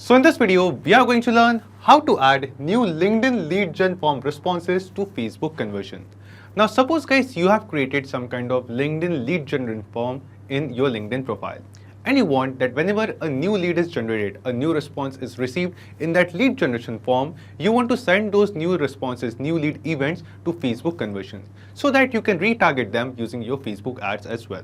So in this video, we are going to learn how to add new LinkedIn lead gen form responses to Facebook conversion. Now suppose guys you have created some kind of LinkedIn lead gen form in your LinkedIn profile and you want that whenever a new lead is generated, a new response is received in that lead generation form, you want to send those new responses, new lead events to Facebook conversions so that you can retarget them using your Facebook ads as well.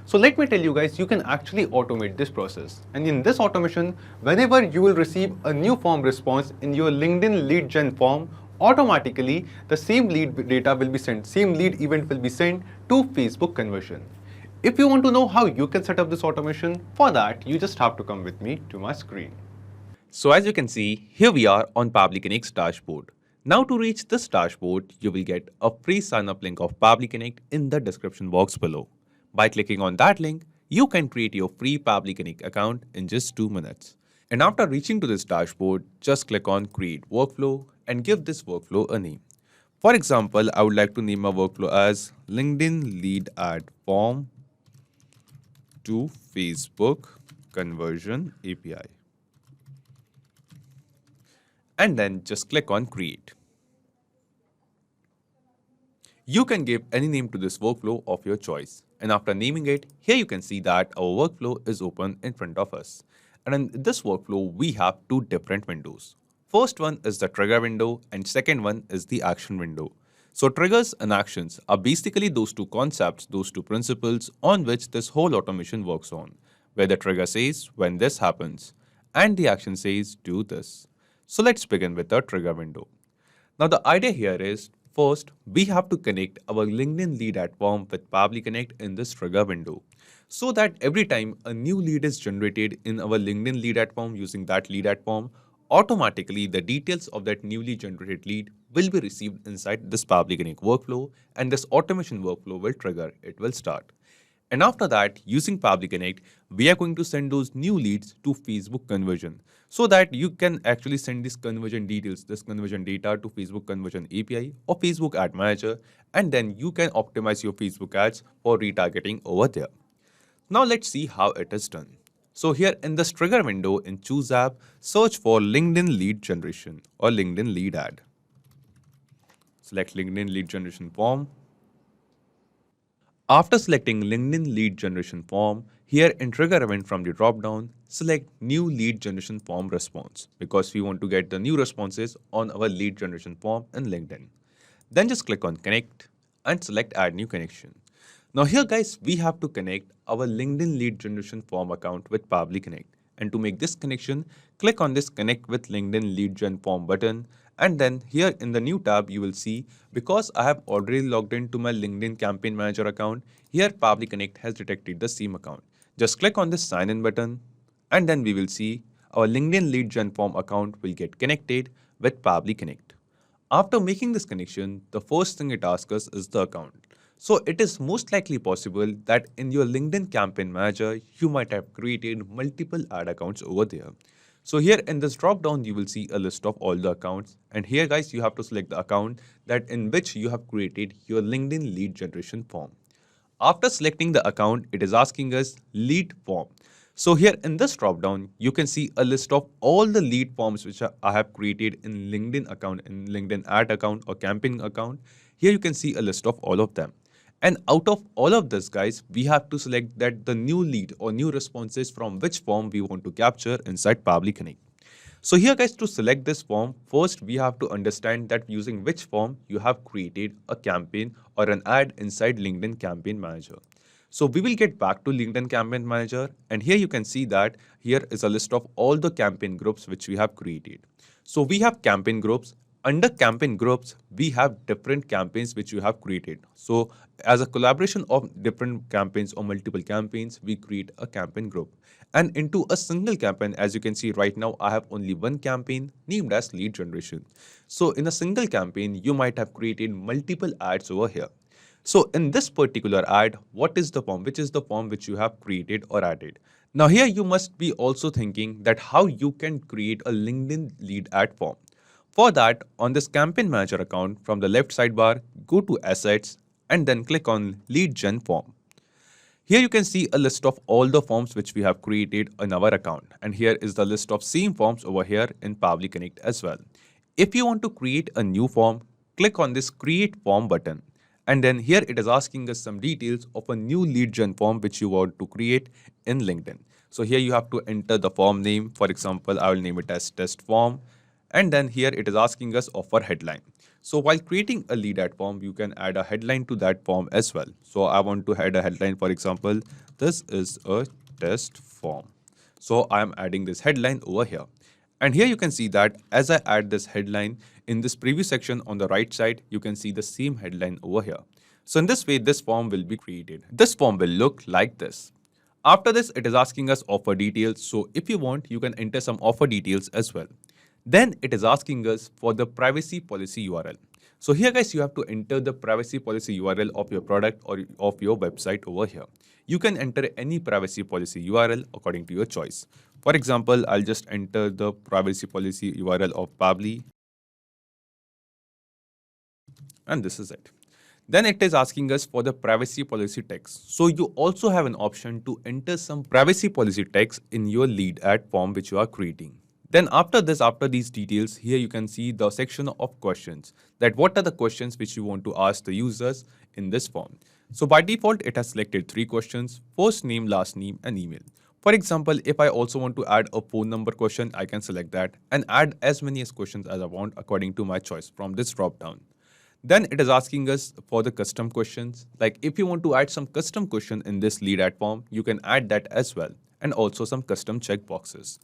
So let me tell you guys, you can actually automate this process. And in this automation, whenever you will receive a new form response in your LinkedIn lead gen form, automatically the same lead data will be sent, same lead event will be sent to Facebook conversion. If you want to know how you can set up this automation, for that you just have to come with me to my screen. So as you can see, here we are on Pabbly Connect's dashboard. Now to reach this dashboard, you will get a free sign-up link of Pabbly Connect in the description box below. By clicking on that link, you can create your free Pabbly Connect account in just 2 minutes. And after reaching to this dashboard, just click on Create Workflow and give this workflow a name. For example, I would like to name my workflow as LinkedIn Lead Ad Form to Facebook Conversion API. And then just click on Create. You can give any name to this workflow of your choice. And after naming it, here you can see that our workflow is open in front of us. And in this workflow, we have two different windows. First one is the trigger window and second one is the action window. So triggers and actions are basically those two concepts, those two principles on which this whole automation works on, where the trigger says when this happens and the action says do this. So let's begin with the trigger window. Now the idea here is, first, we have to connect our LinkedIn lead ad form with Pabbly Connect in this trigger window, so that every time a new lead is generated in our LinkedIn lead ad form using that lead ad form, automatically the details of that newly generated lead will be received inside this Pabbly Connect workflow, and this automation workflow will trigger, it will start. And after that, using Pabbly Connect, we are going to send those new leads to Facebook conversion so that you can actually send these conversion details, this conversion data to Facebook conversion API or Facebook ad manager, and then you can optimize your Facebook ads for retargeting over there. Now let's see how it is done. So here in this trigger window in Choose app, search for LinkedIn lead generation or LinkedIn lead ad. Select LinkedIn lead generation form. After selecting LinkedIn lead generation form, here in trigger event from the drop-down, select new lead generation form response because we want to get the new responses on our lead generation form in LinkedIn. Then just click on connect and select add new connection. Now here guys, we have to connect our LinkedIn lead generation form account with Pabbly Connect. And to make this connection, click on this connect with LinkedIn lead gen form button. And then here in the new tab, you will see, because I have already logged into my LinkedIn campaign manager account, here Pabbly Connect has detected the same account. Just click on this sign in button and then we will see our LinkedIn lead gen form account will get connected with Pabbly Connect. After making this connection, the first thing it asks us is the account. So it is most likely possible that in your LinkedIn campaign manager, you might have created multiple ad accounts over there. So here in this drop down, you will see a list of all the accounts. And here guys, you have to select the account that in which you have created your LinkedIn lead generation form. After selecting the account, it is asking us lead form. So here in this drop down, you can see a list of all the lead forms which I have created in LinkedIn account, in LinkedIn ad account or campaign account. Here you can see a list of all of them. And out of all of this, guys, we have to select that the new lead or new responses from which form we want to capture inside Pabbly Connect. So here, guys, to select this form, first we have to understand that using which form you have created a campaign or an ad inside LinkedIn Campaign Manager. So we will get back to LinkedIn Campaign Manager, and here you can see that here is a list of all the campaign groups which we have created. So we have campaign groups. Under campaign groups, we have different campaigns which you have created. So as a collaboration of different campaigns or multiple campaigns, we create a campaign group. And into a single campaign, as you can see right now, I have only one campaign named as lead generation. So in a single campaign, you might have created multiple ads over here. So in this particular ad, what is the form? Which is the form which you have created or added? Now here you must be also thinking that how you can create a LinkedIn lead ad form. For that, on this campaign manager account, from the left sidebar, go to assets and then click on lead gen form. Here you can see a list of all the forms which we have created in our account. And here is the list of same forms over here in Pabbly Connect as well. If you want to create a new form, click on this create form button. And then here it is asking us some details of a new lead gen form which you want to create in LinkedIn. So here you have to enter the form name. For example, I will name it as test form. And then here it is asking us of our headline. So while creating a lead ad form, you can add a headline to that form as well. So I want to add a headline, for example, this is a test form. So I'm adding this headline over here. And here you can see that as I add this headline in this preview section on the right side, you can see the same headline over here. So in this way, this form will be created. This form will look like this. After this, it is asking us offer details. So if you want, you can enter some offer details as well. Then it is asking us for the privacy policy URL. So here guys, you have to enter the privacy policy URL of your product or of your website over here. You can enter any privacy policy URL according to your choice. For example, I'll just enter the privacy policy URL of Pabbly. And this is it. Then it is asking us for the privacy policy text. So you also have an option to enter some privacy policy text in your lead ad form which you are creating. Then after these details, here you can see the section of questions, that what are the questions which you want to ask the users in this form. So by default, it has selected 3 questions: first name, last name, and email. For example, if I also want to add a phone number question, I can select that and add as many questions as I want according to my choice from this drop down. Then it is asking us for the custom questions. Like if you want to add some custom question in this lead ad form, you can add that as well, and also some custom checkboxes.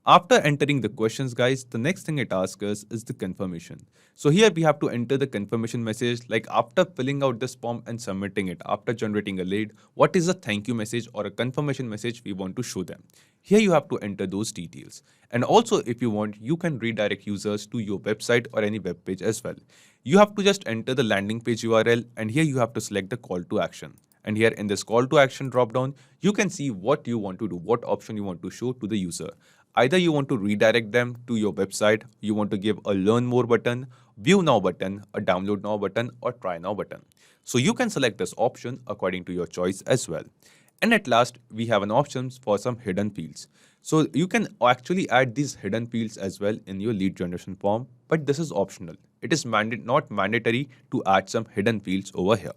After entering the questions, guys, the next thing it asks us is the confirmation. So here we have to enter the confirmation message, like after filling out this form and submitting it, after generating a lead, what is a thank you message or a confirmation message we want to show them. Here you have to enter those details. And also if you want, you can redirect users to your website or any web page as well. You have to just enter the landing page URL, and here you have to select the call to action. And here in this call to action drop down, you can see what you want to do, what option you want to show to the user. Either you want to redirect them to your website, you want to give a learn more button, view now button, a download now button, or try now button. So you can select this option according to your choice as well. And at last, we have an option for some hidden fields. So you can actually add these hidden fields as well in your lead generation form, but this is optional. It is not mandatory to add some hidden fields over here.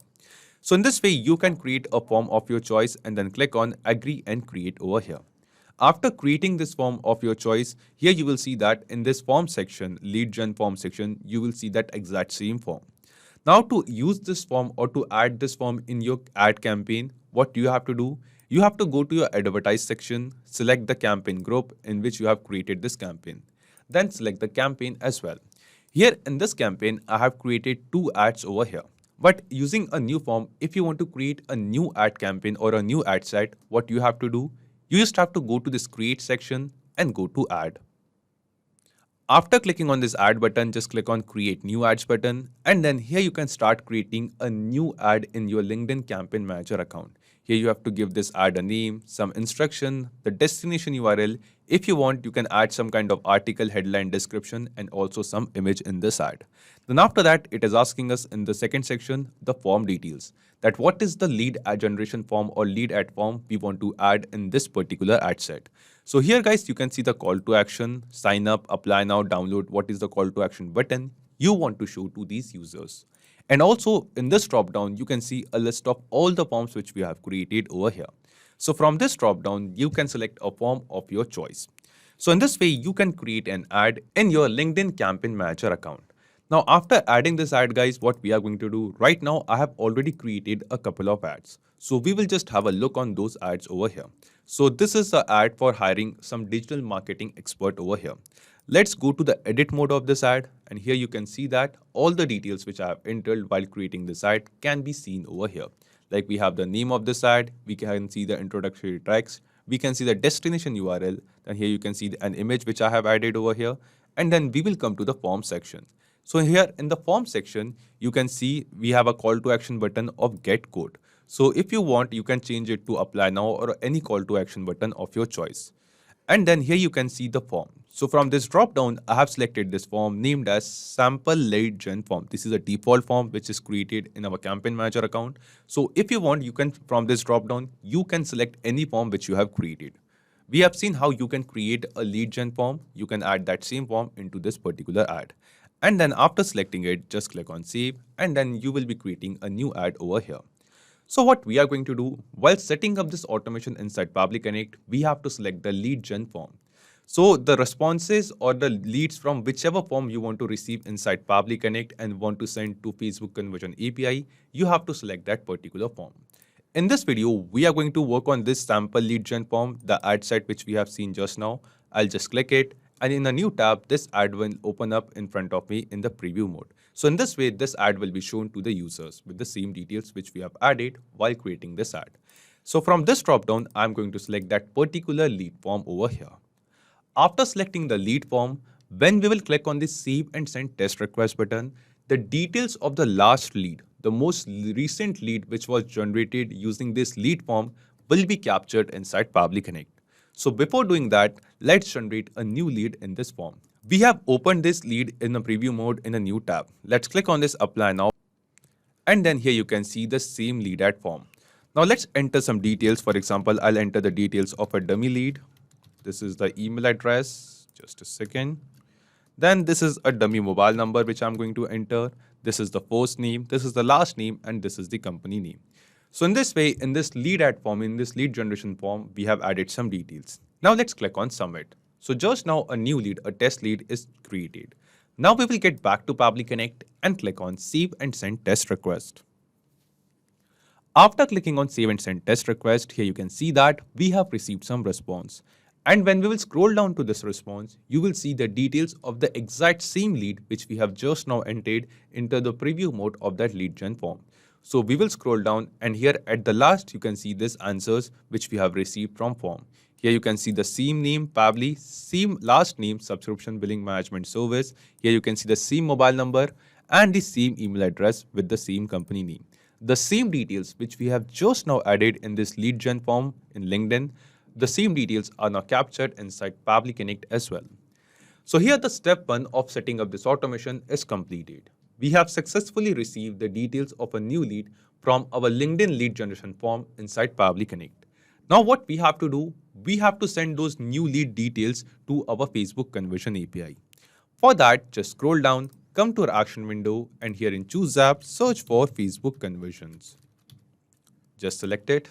So in this way, you can create a form of your choice and then click on agree and create over here. After creating this form of your choice, here you will see that in this form section, lead gen form section, you will see that exact same form. Now to use this form or to add this form in your ad campaign, what you have to do? You have to go to your advertise section, select the campaign group in which you have created this campaign. Then select the campaign as well. Here in this campaign, I have created 2 ads over here. But using a new form, if you want to create a new ad campaign or a new ad set, what you have to do? You just have to go to this create section and go to add. After clicking on this ad button, just click on create new ads button, and then here you can start creating a new ad in your LinkedIn campaign manager account. Here you have to give this ad a name, some instruction, the destination URL. If you want, you can add some kind of article, headline, description, and also some image in this ad. Then after that, it is asking us in the second section, the form details, that what is the lead ad generation form or lead ad form we want to add in this particular ad set. So here guys, you can see the call to action, sign up, apply now, download, what is the call to action button you want to show to these users. And also in this drop down, you can see a list of all the forms which we have created over here. So from this drop down, you can select a form of your choice. So in this way, you can create an ad in your LinkedIn campaign manager account. Now, after adding this ad, guys, what we are going to do right now, I have already created a couple of ads. So we will just have a look on those ads over here. So this is the ad for hiring some digital marketing expert over here. Let's go to the edit mode of this ad, and here you can see that all the details which I have entered while creating this ad can be seen over here. Like we have the name of this ad, we can see the introductory text, we can see the destination URL, and here you can see an image which I have added over here, and then we will come to the form section. So here in the form section, you can see we have a call to action button of get code. So if you want, you can change it to apply now or any call to action button of your choice. And then here you can see the form. So from this drop down, I have selected this form named as sample lead gen form. This is a default form which is created in our campaign manager account. So if you want, you can, from this drop down, you can select any form which you have created. We have seen how you can create a lead gen form. You can add that same form into this particular ad. And then after selecting it, just click on save, and then you will be creating a new ad over here. So what we are going to do, while setting up this automation inside Pabbly Connect, we have to select the lead gen form. So the responses or the leads from whichever form you want to receive inside Pabbly Connect and want to send to Facebook Conversion API, you have to select that particular form. In this video, we are going to work on this sample lead gen form, the ad set which we have seen just now. I'll just click it, and in a new tab, this ad will open up in front of me in the preview mode. So in this way, this ad will be shown to the users with the same details which we have added while creating this ad. So from this dropdown, I'm going to select that particular lead form over here. After selecting the lead form, when we will click on the Save and Send Test Request button, the details of the last lead, the most recent lead which was generated using this lead form, will be captured inside Pabbly Connect. So before doing that, let's generate a new lead in this form. We have opened this lead in the preview mode in a new tab. Let's click on this Apply Now, and then here you can see the same lead ad form. Now let's enter some details. For example, I'll enter the details of a dummy lead. This is the email address, just a second. Then this is a dummy mobile number which I'm going to enter. This is the first name, this is the last name, and this is the company name. So in this way, in this lead ad form, in this lead generation form, we have added some details. Now let's click on submit. So just now a new lead, a test lead is created. Now we will get back to Pabbly Connect and click on Save and Send Test Request. After clicking on Save and Send Test Request, here you can see that we have received some response. And when we will scroll down to this response, you will see the details of the exact same lead which we have just now entered into the preview mode of that lead gen form. So we will scroll down, and here at the last you can see this answers which we have received from form. Here you can see the same name Pabbly, same last name subscription billing management service. Here you can see the same mobile number and the same email address with the same company name. The same details which we have just now added in this lead gen form in LinkedIn, the same details are now captured inside Pabbly Connect as well. So here the step 1 of setting up this automation is completed. We have successfully received the details of a new lead from our LinkedIn lead generation form inside Pabbly Connect. Now what we have to do, we have to send those new lead details to our Facebook Conversion API. For that, just scroll down, come to our action window, and here in Choose App, search for Facebook Conversions. Just select it.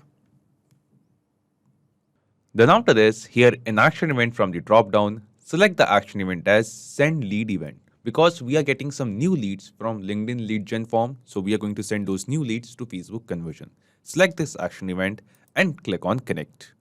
Then after this, here in action event from the drop down, select the action event as send lead event, because we are getting some new leads from LinkedIn lead gen form. So we are going to send those new leads to Facebook Conversion. Select this action event and click on connect.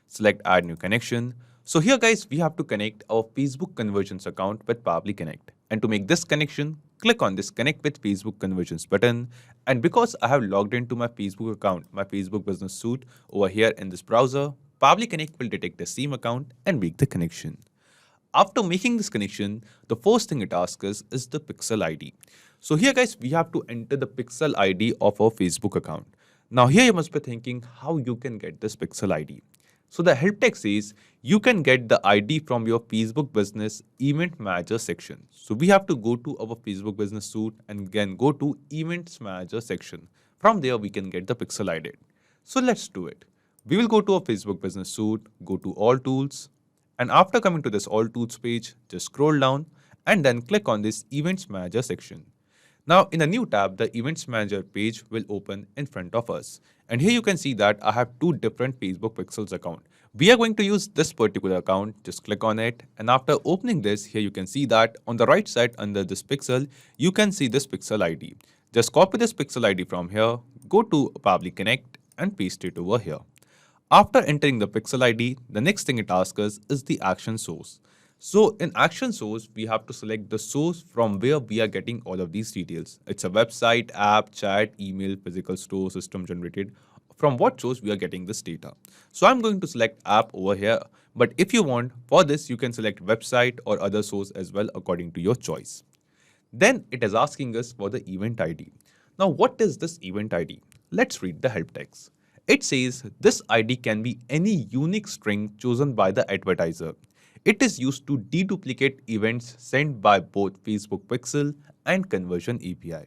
Select add new connection. So here guys, we have to connect our Facebook Conversions account with Pabbly Connect. And to make this connection, click on this connect with Facebook Conversions button. And because I have logged into my Facebook account, my Facebook Business Suite over here in this browser, Pabbly Connect will detect the same account and make the connection. After making this connection, the first thing it asks us is the pixel ID. So here guys, we have to enter the pixel ID of our Facebook account. Now here you must be thinking how you can get this pixel ID. So the help text says you can get the ID from your Facebook Business Event Manager section. So we have to go to our Facebook Business Suite and again go to Events Manager section. From there we can get the pixel ID. So let's do it. We will go to our Facebook Business Suite, go to All Tools, and after coming to this All Tools page, just scroll down and then click on this Events Manager section. Now in a new tab, the Events Manager page will open in front of us. And here you can see that I have two different Facebook Pixels account. We are going to use this particular account. Just click on it. And after opening this, here you can see that on the right side under this pixel, you can see this pixel ID. Just copy this pixel ID from here, go to Pabbly Connect and paste it over here. After entering the pixel ID, the next thing it asks us is the action source. So in action source, we have to select the source from where we are getting all of these details. It's a website, app, chat, email, physical store, system generated. From what source we are getting this data. So I'm going to select app over here. But if you want, for this, you can select website or other source as well according to your choice. Then it is asking us for the event ID. Now what is this event ID? Let's read the help text. It says this ID can be any unique string chosen by the advertiser. It is used to deduplicate events sent by both Facebook Pixel and Conversion API.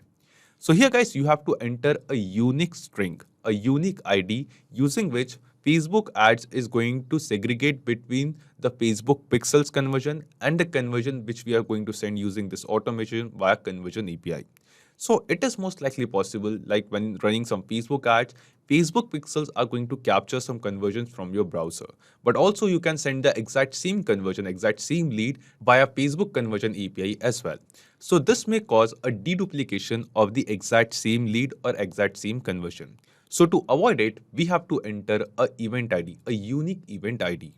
So here guys, you have to enter a unique string, a unique ID using which Facebook ads is going to segregate between the Facebook pixels conversion and the conversion which we are going to send using this automation via Conversion API. So it is most likely possible, like when running some Facebook ads, Facebook pixels are going to capture some conversions from your browser. But also you can send the exact same conversion, exact same lead via Facebook Conversion API as well. So this may cause a deduplication of the exact same lead or exact same conversion. So to avoid it, we have to enter a event ID, a unique event ID.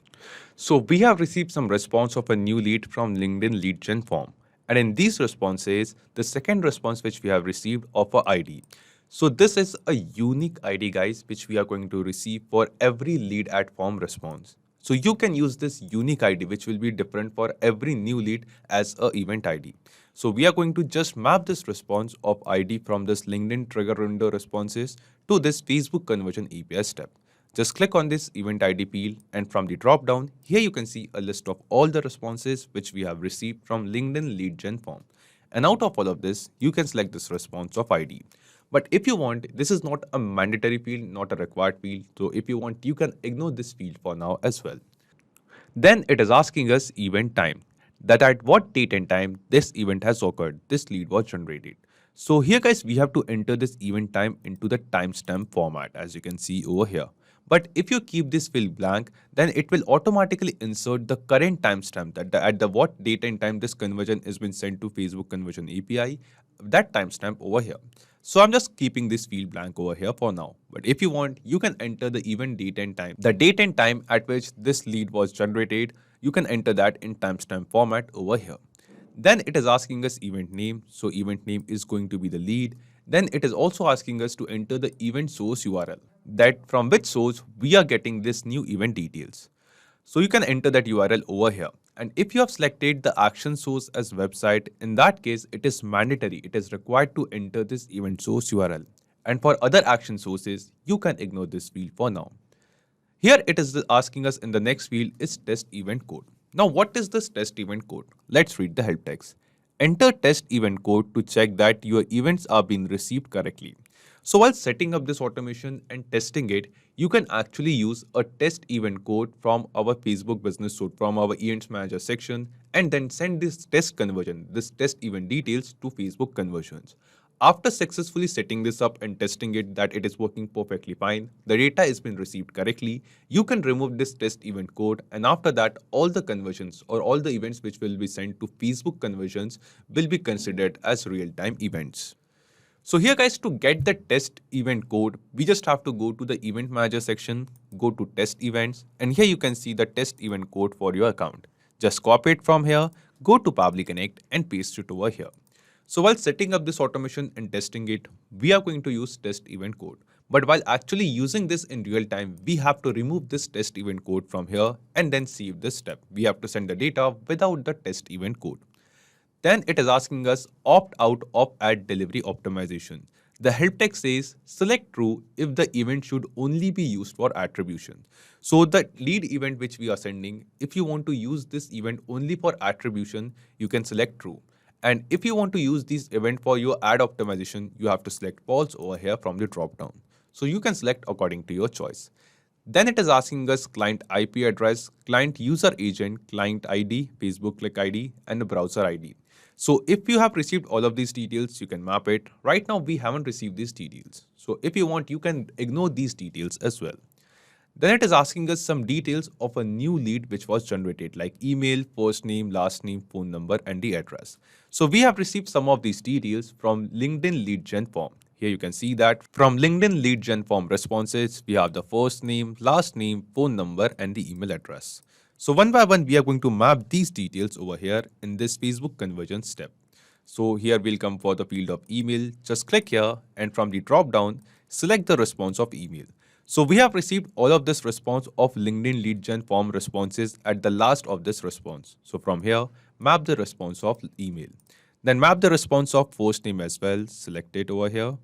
So we have received some response of a new lead from LinkedIn lead gen form. And in these responses, the second response which we have received of a ID. So this is a unique ID, guys, which we are going to receive for every lead ad form response. So you can use this unique ID, which will be different for every new lead as a event ID. So we are going to just map this response of ID from this LinkedIn trigger window responses to this Facebook Conversion API step. Just click on this event ID peel, and from the drop down, here you can see a list of all the responses which we have received from LinkedIn lead gen form. And out of all of this, you can select this response of ID. But if you want, this is not a mandatory field, not a required field. So if you want, you can ignore this field for now as well. Then it is asking us event time, that at what date and time this event has occurred, this lead was generated. So here guys, we have to enter this event time into the timestamp format, as you can see over here. But if you keep this field blank, then it will automatically insert the current timestamp, that at the what date and time this conversion has been sent to Facebook Conversion API, that timestamp over here. So I'm just keeping this field blank over here for now. But if you want, you can enter the event date and time. The date and time at which this lead was generated, you can enter that in timestamp format over here. Then it is asking us event name. So event name is going to be the lead. Then it is also asking us to enter the event source URL, that from which source we are getting this new event details. So you can enter that URL over here. And if you have selected the action source as website, in that case, it is mandatory. It is required to enter this event source URL. And for other action sources, you can ignore this field for now. Here it is asking us in the next field is test event code. Now what is this test event code? Let's read the help text. Enter test event code to check that your events are being received correctly. So while setting up this automation and testing it, you can actually use a test event code from our Facebook business suite, from our events manager section, and then send this test conversion, this test event details to Facebook conversions. After successfully setting this up and testing it that it is working perfectly fine, the data has been received correctly, you can remove this test event code, and after that all the conversions or all the events which will be sent to Facebook conversions will be considered as real-time events. So here guys, to get the test event code, we just have to go to the event manager section, go to test events, and here you can see the test event code for your account. Just copy it from here, go to Pabbly Connect and paste it over here. So while setting up this automation and testing it, we are going to use test event code. But while actually using this in real time, we have to remove this test event code from here and then save this step. We have to send the data without the test event code. Then it is asking us opt out of ad delivery optimization. The help text says select true if the event should only be used for attribution. So the lead event which we are sending, if you want to use this event only for attribution, you can select true. And if you want to use this event for your ad optimization, you have to select false over here from the drop down. So you can select according to your choice. Then it is asking us client IP address, client user agent, client ID, Facebook click ID, and the browser ID. So if you have received all of these details, you can map it. Right now, we haven't received these details. So if you want, you can ignore these details as well. Then it is asking us some details of a new lead which was generated, like email, first name, last name, phone number, and the address. So we have received some of these details from LinkedIn lead gen form. Here you can see that from LinkedIn lead gen form responses, we have the first name, last name, phone number, and the email address. So one by one, we are going to map these details over here in this Facebook conversion step. So here we'll come for the field of email. Just click here, and from the drop down, select the response of email. So we have received all of this response of LinkedIn lead gen form responses at the last of this response. So from here, map the response of email. Then map the response of first name as well. Select it over here.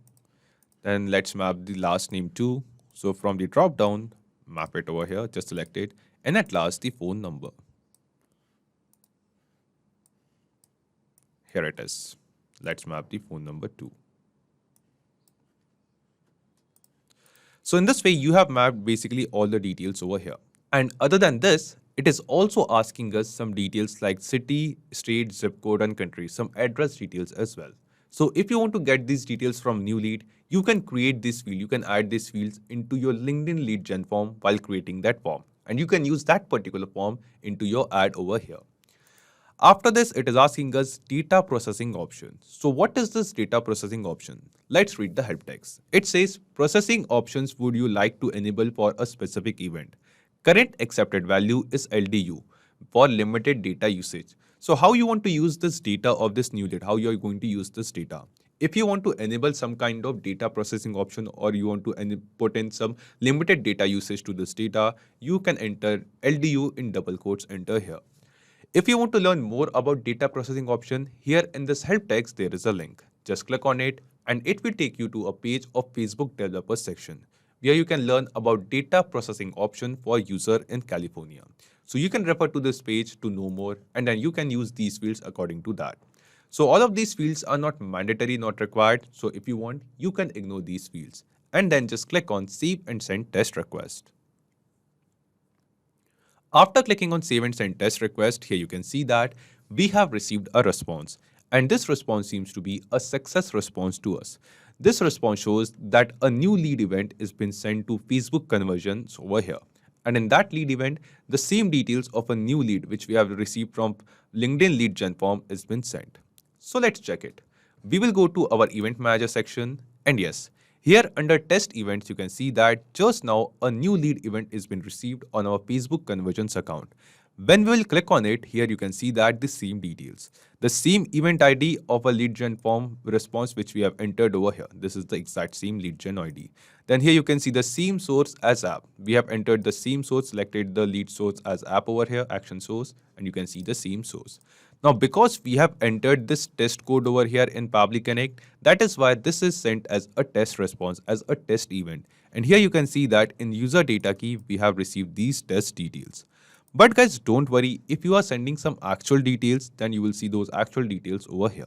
Then let's map the last name too. So from the drop down, map it over here, just select it, and at last the phone number. Here it is. Let's map the phone number too. So in this way, you have mapped basically all the details over here. And other than this, it is also asking us some details like city, state, zip code, and country, some address details as well. So if you want to get these details from new lead, you can create this field, you can add these fields into your LinkedIn lead gen form while creating that form. And you can use that particular form into your ad over here. After this, it is asking us data processing option. So what is this data processing option? Let's read the help text. It says processing options would you like to enable for a specific event. Current accepted value is LDU for limited data usage. So how you want to use this data of this new lead, how you are going to use this data. If you want to enable some kind of data processing option or you want to put in some limited data usage to this data, you can enter LDU in double quotes, enter here. If you want to learn more about data processing option, here in this help text, there is a link. Just click on it and it will take you to a page of Facebook developers section where you can learn about data processing option for user in California. So you can refer to this page to know more and then you can use these fields according to that. So all of these fields are not mandatory, not required. So if you want, you can ignore these fields and then just click on save and send test request. After clicking on save and send test request, here you can see that we have received a response. And this response seems to be a success response to us. This response shows that a new lead event is been sent to Facebook conversions over here. And in that lead event, the same details of a new lead which we have received from LinkedIn lead gen form is been sent. So let's check it. We will go to our event manager section and yes, here under test events, you can see that just now a new lead event is been received on our Facebook conversions account. When we will click on it, here you can see that the same details. The same event ID of a lead gen form response which we have entered over here. This is the exact same lead gen ID. Then here you can see the same source as app. We have entered the same source, selected the lead source as app over here, action source, and you can see the same source. Now, because we have entered this test code over here in Pabbly Connect, that is why this is sent as a test response, as a test event. And here you can see that in user data key, we have received these test details. But guys, don't worry. If you are sending some actual details, then you will see those actual details over here.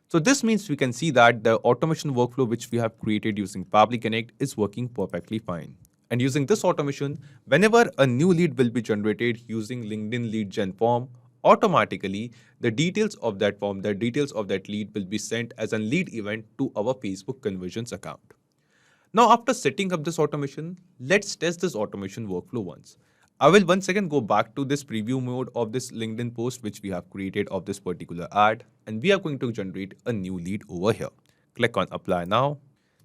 So this means we can see that the automation workflow which we have created using Pabbly Connect is working perfectly fine. And using this automation, whenever a new lead will be generated using LinkedIn lead gen form, automatically the details of that form, the details of that lead will be sent as a lead event to our Facebook conversions account. Now, after setting up this automation, let's test this automation workflow once. I will once again go back to this preview mode of this LinkedIn post which we have created of this particular ad, and we are going to generate a new lead over here. Click on apply now.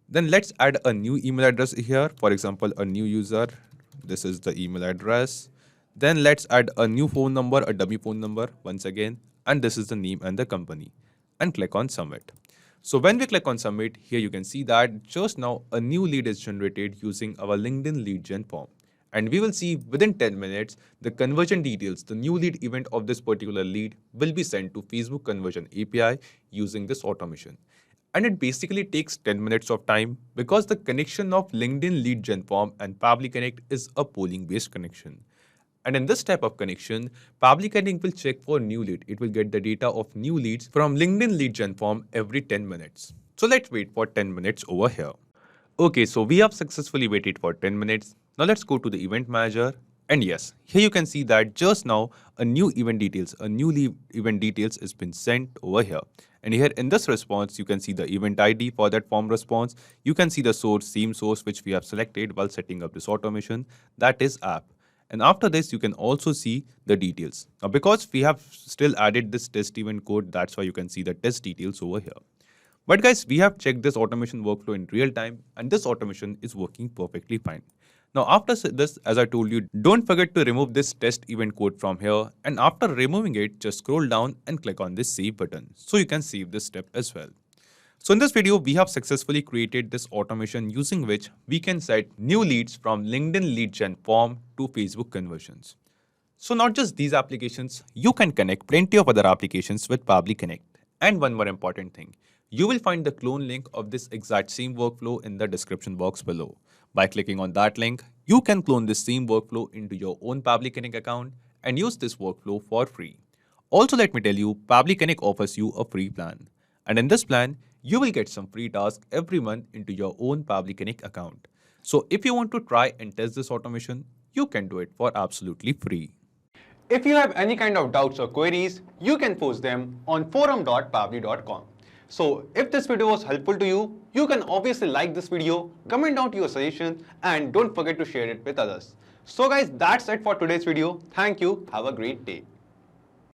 Then let's add a new email address here. For example, a new user. This is the email address. Then let's add a new phone number, a dummy phone number once again, and this is the name and the company, and click on submit. So when we click on submit, here you can see that just now a new lead is generated using our LinkedIn lead gen form. And we will see within 10 minutes, the conversion details, the new lead event of this particular lead will be sent to Facebook conversion API using this automation. And it basically takes 10 minutes of time because the connection of LinkedIn lead gen form and Pabbly Connect is a polling based connection. And in this type of connection, Pabbly Connect will check for new lead. It will get the data of new leads from LinkedIn lead gen form every 10 minutes. So let's wait for 10 minutes over here. Okay, so we have successfully waited for 10 minutes. Now let's go to the event manager. And yes, here you can see that just now a new event details, a new event details has been sent over here. And here in this response, you can see the event ID for that form response. You can see the source, same source which we have selected while setting up this automation, that is app. And after this, you can also see the details. Now, because we have still added this test event code, that's why you can see the test details over here. But guys, we have checked this automation workflow in real time, and this automation is working perfectly fine. Now, after this, as I told you, don't forget to remove this test event code from here. And after removing it, just scroll down and click on this save button, so you can save this step as well. So in this video, we have successfully created this automation using which we can set new leads from LinkedIn lead gen form to Facebook conversions. So not just these applications, you can connect plenty of other applications with Pabbly Connect. And one more important thing, you will find the clone link of this exact same workflow in the description box below. By clicking on that link, you can clone this same workflow into your own Pabbly Connect account and use this workflow for free. Also, let me tell you, Pabbly Connect offers you a free plan. And in this plan, you will get some free tasks every month into your own Pabbly Connect account. So if you want to try and test this automation, you can do it for absolutely free. If you have any kind of doubts or queries, you can post them on forum.pabbly.com. So if this video was helpful to you, you can obviously like this video, comment down to your suggestion, and don't forget to share it with others. So guys, that's it for today's video. Thank you. Have a great day.